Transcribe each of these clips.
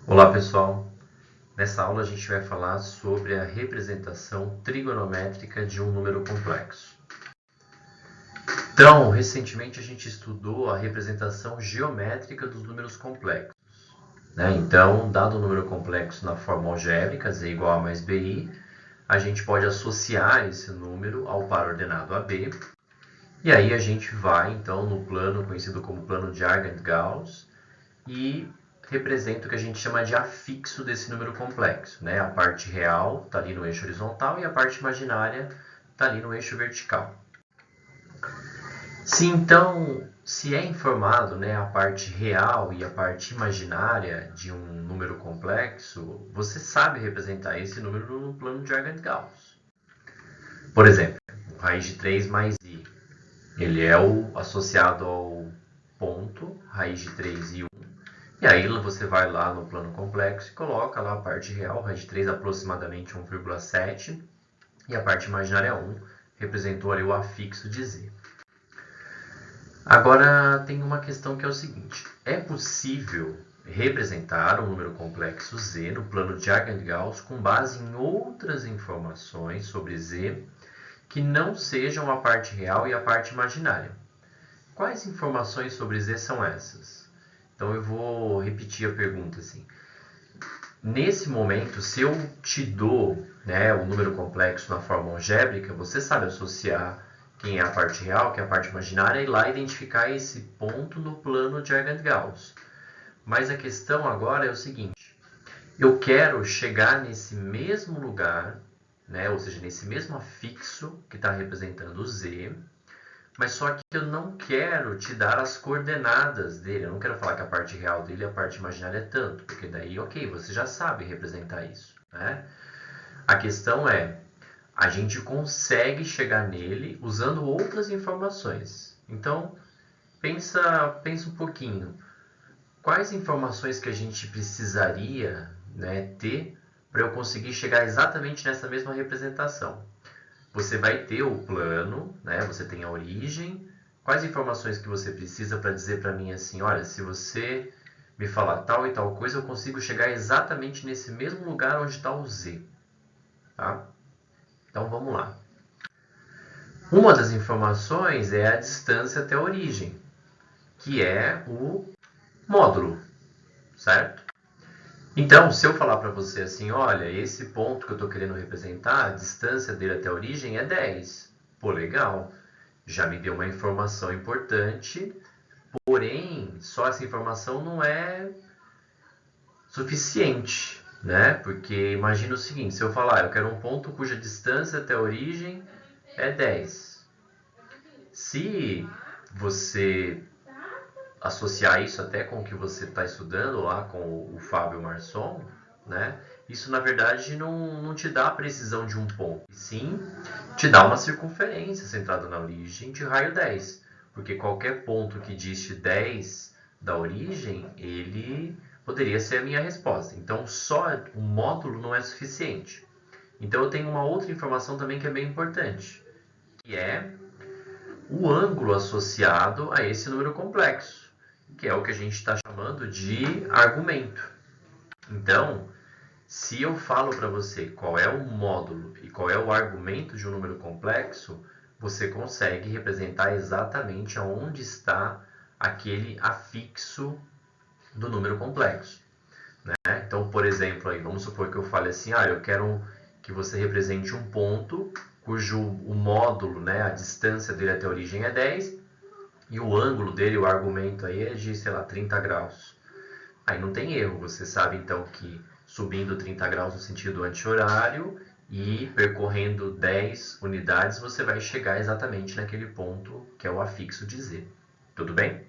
Olá pessoal, nessa aula a gente vai falar sobre a representação trigonométrica de um número complexo. Então, recentemente a gente estudou a representação geométrica dos números complexos. Então, dado um número complexo na forma algébrica, z igual a mais bi, a gente pode associar esse número ao par ordenado AB, e aí a gente vai então no plano conhecido como plano de Argand-Gauss e representa o que a gente chama de afixo desse número complexo. A parte real está ali no eixo horizontal e a parte imaginária está ali no eixo vertical. Se é informado a parte real e a parte imaginária de um número complexo, você sabe representar esse número no plano de Argand-Gauss. Por exemplo, raiz de 3 mais i. Ele é associado ao ponto, raiz de 3 e 1. E aí você vai lá no plano complexo e coloca lá a parte real, raiz de 3 aproximadamente 1,7, e a parte imaginária 1 representou ali o afixo de z. Agora tem uma questão que é o seguinte: é possível representar um número complexo z no plano de Argand-Gauss com base em outras informações sobre z que não sejam a parte real e a parte imaginária. Quais informações sobre z são essas? Então eu vou repetir a pergunta assim. Nesse momento, se eu te dou o número complexo na forma algébrica, você sabe associar quem é a parte real, quem é a parte imaginária, e ir lá identificar esse ponto no plano de Argand-Gauss. Mas a questão agora é o seguinte: eu quero chegar nesse mesmo lugar, ou seja, nesse mesmo afixo que está representando o z, mas só que eu não quero te dar as coordenadas dele. Eu não quero falar que a parte real dele e a parte imaginária é tanto, porque daí, ok, você já sabe representar isso. A questão é, a gente consegue chegar nele usando outras informações. Então, pensa um pouquinho. Quais informações que a gente precisaria ter para eu conseguir chegar exatamente nessa mesma representação? Você vai ter o plano, você tem a origem. Quais informações que você precisa para dizer para mim assim, olha, se você me falar tal e tal coisa, eu consigo chegar exatamente nesse mesmo lugar onde está o z. Tá? Então vamos lá. Uma das informações é a distância até a origem, que é o módulo, certo? Então, se eu falar para você assim, olha, esse ponto que eu estou querendo representar, a distância dele até a origem é 10. Pô, legal. Já me deu uma informação importante, porém, só essa informação não é suficiente, Porque imagina o seguinte, se eu falar, eu quero um ponto cuja distância até a origem é 10. Se você associar isso até com o que você está estudando lá com o Fábio Marçom, isso na verdade não te dá a precisão de um ponto, sim te dá uma circunferência centrada na origem de raio 10, porque qualquer ponto que diste 10 da origem, ele poderia ser a minha resposta. Então só o módulo não é suficiente. Então eu tenho uma outra informação também que é bem importante, que é o ângulo associado a esse número complexo, que é o que a gente está chamando de argumento. Então, se eu falo para você qual é o módulo e qual é o argumento de um número complexo, você consegue representar exatamente onde está aquele afixo do número complexo. Então, por exemplo, aí, vamos supor que eu fale assim, eu quero que você represente um ponto cujo o módulo, a distância dele até a origem é 10, e o ângulo dele, o argumento aí é de, 30 graus. Aí não tem erro, você sabe então que subindo 30 graus no sentido anti-horário e percorrendo 10 unidades, você vai chegar exatamente naquele ponto que é o afixo de z. Tudo bem?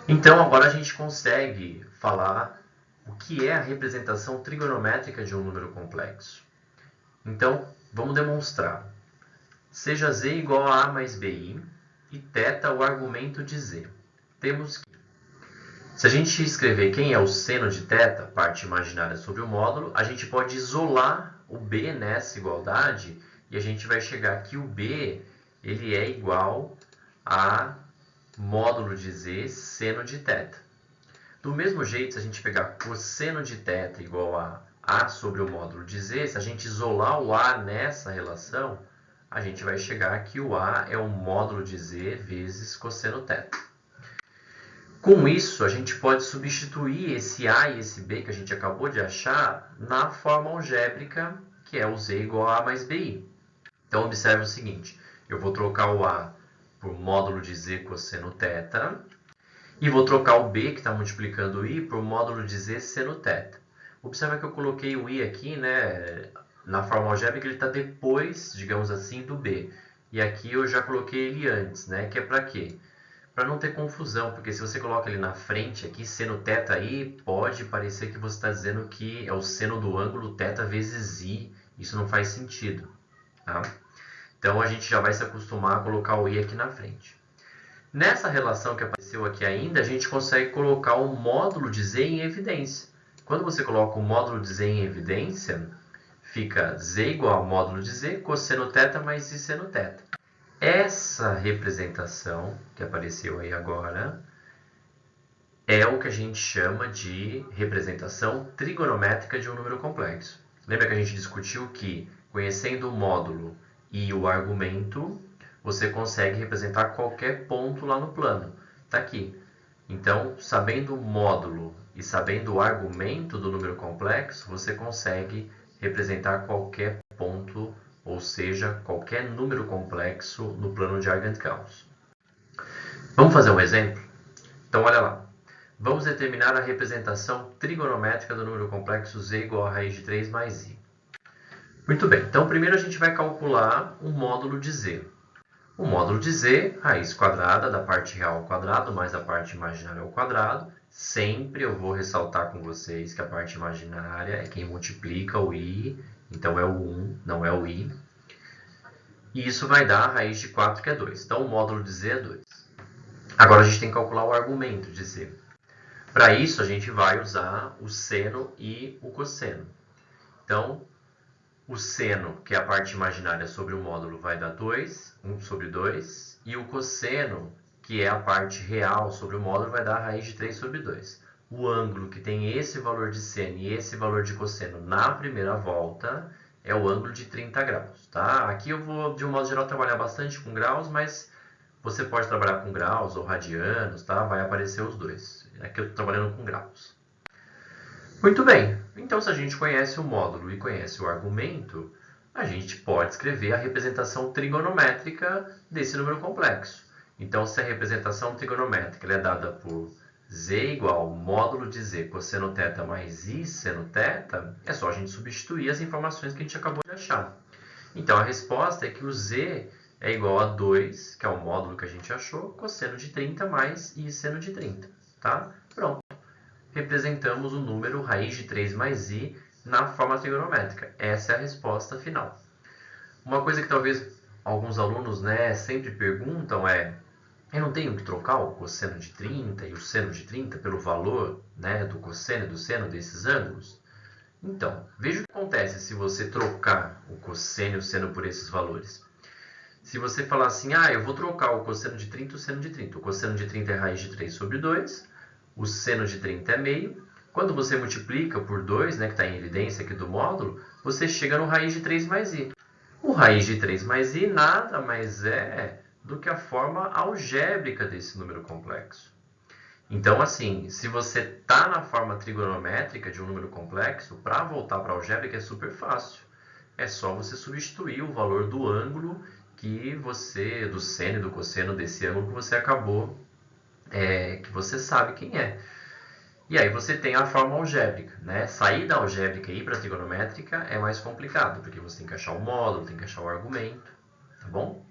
Então agora a gente consegue falar o que é a representação trigonométrica de um número complexo. Então, vamos demonstrar. Seja z igual a a mais bi e θ o argumento de z. Temos que, se a gente escrever quem é o seno de θ, parte imaginária sobre o módulo, a gente pode isolar o b nessa igualdade e a gente vai chegar que o b ele é igual a módulo de z seno de θ. Do mesmo jeito, se a gente pegar cosseno de θ igual a A sobre o módulo de Z, se a gente isolar o A nessa relação, a gente vai chegar que o A é o módulo de Z vezes cosseno θ. Com isso, a gente pode substituir esse A e esse B que a gente acabou de achar na forma algébrica, que é o Z igual a A mais BI. Então, observe o seguinte, eu vou trocar o A por módulo de Z cosseno θ, e vou trocar o B, que está multiplicando o I, por módulo de Z seno θ. Observa que eu coloquei o I aqui, né, na forma algébrica, ele está depois, digamos assim, do B. E aqui eu já coloquei ele antes, né, que é para quê? Para não ter confusão, porque se você coloca ele na frente aqui, seno θ I, pode parecer que você está dizendo que é o seno do ângulo θ vezes I. Isso não faz sentido. Tá? Então, a gente já vai se acostumar a colocar o I aqui na frente. Nessa relação que apareceu aqui ainda, a gente consegue colocar o módulo de Z em evidência. Quando você coloca o módulo de Z em evidência, fica Z igual ao módulo de Z, cosseno θ mais I seno θ. Essa representação que apareceu aí agora é o que a gente chama de representação trigonométrica de um número complexo. Lembra que a gente discutiu que, conhecendo o módulo e o argumento, você consegue representar qualquer ponto lá no plano. Está aqui. Então, sabendo o módulo e sabendo o argumento do número complexo, você consegue representar qualquer ponto, ou seja, qualquer número complexo no plano de Argand-Gauss. Vamos fazer um exemplo? Então, olha lá. Vamos determinar a representação trigonométrica do número complexo Z igual a raiz de 3 mais I. Muito bem. Então, primeiro a gente vai calcular o módulo de Z. O módulo de Z, raiz quadrada da parte real ao quadrado mais a parte imaginária ao quadrado. Sempre eu vou ressaltar com vocês que a parte imaginária é quem multiplica o I, então é o 1, não é o I. E isso vai dar a raiz de 4, que é 2. Então, o módulo de Z é 2. Agora, a gente tem que calcular o argumento de Z. Para isso, a gente vai usar o seno e o cosseno. Então, o seno, que é a parte imaginária sobre o módulo, vai dar 2, 1 sobre 2. E o cosseno, que é a parte real sobre o módulo, vai dar a raiz de 3 sobre 2. O ângulo que tem esse valor de seno e esse valor de cosseno na primeira volta é o ângulo de 30 graus. Tá? Aqui eu vou, de um modo geral, trabalhar bastante com graus, mas você pode trabalhar com graus ou radianos, tá? Vai aparecer os dois. Aqui eu estou trabalhando com graus. Muito bem, então se a gente conhece o módulo e conhece o argumento, a gente pode escrever a representação trigonométrica desse número complexo. Então, se a representação trigonométrica é dada por Z igual ao módulo de Z cosseno θ mais I seno θ, é só a gente substituir as informações que a gente acabou de achar. Então, a resposta é que o Z é igual a 2, que é o módulo que a gente achou, cosseno de 30 mais I seno de 30. Tá? Pronto. Representamos o número raiz de 3 mais I na forma trigonométrica. Essa é a resposta final. Uma coisa que talvez alguns alunos, né, sempre perguntam é: eu não tenho que trocar o cosseno de 30 e o seno de 30 pelo valor, né, do cosseno e do seno desses ângulos? Então, veja o que acontece se você trocar o cosseno e o seno por esses valores. Se você falar assim, eu vou trocar o cosseno de 30 e o seno de 30. O cosseno de 30 é raiz de 3 sobre 2, o seno de 30 é meio. Quando você multiplica por 2, né, que está em evidência aqui do módulo, você chega no raiz de 3 mais i. O raiz de 3 mais i nada mais é do que a forma algébrica desse número complexo. Então, assim, se você está na forma trigonométrica de um número complexo, para voltar para a algébrica é super fácil. É só você substituir o valor do ângulo do seno e do cosseno desse ângulo que você acabou, que você sabe quem é. E aí você tem a forma algébrica, né? Sair da algébrica e ir para a trigonométrica é mais complicado, porque você tem que achar o módulo, tem que achar o argumento, tá bom?